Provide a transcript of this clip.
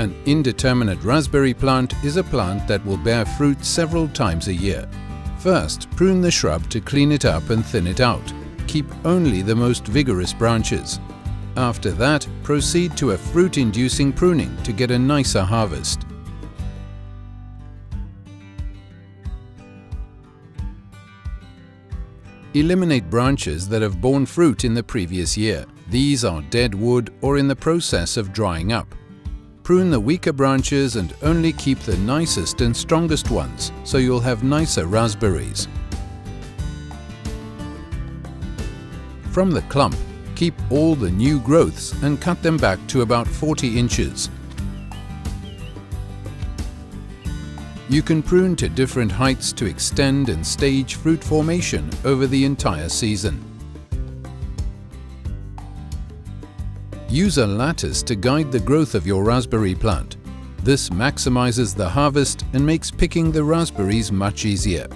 An indeterminate raspberry plant is a plant that will bear fruit several times a year. First, prune the shrub to clean it up and thin it out. Keep only the most vigorous branches. After that, proceed to a fruit-inducing pruning to get a nicer harvest. Eliminate branches that have borne fruit in the previous year. These are dead wood or in the process of drying up. Prune the weaker branches and only keep the nicest and strongest ones, so you'll have nicer raspberries. From the clump, keep all the new growths and cut them back to about 40 inches. You can prune to different heights to extend and stage fruit formation over the entire season. Use a lattice to guide the growth of your raspberry plant. This maximizes the harvest and makes picking the raspberries much easier.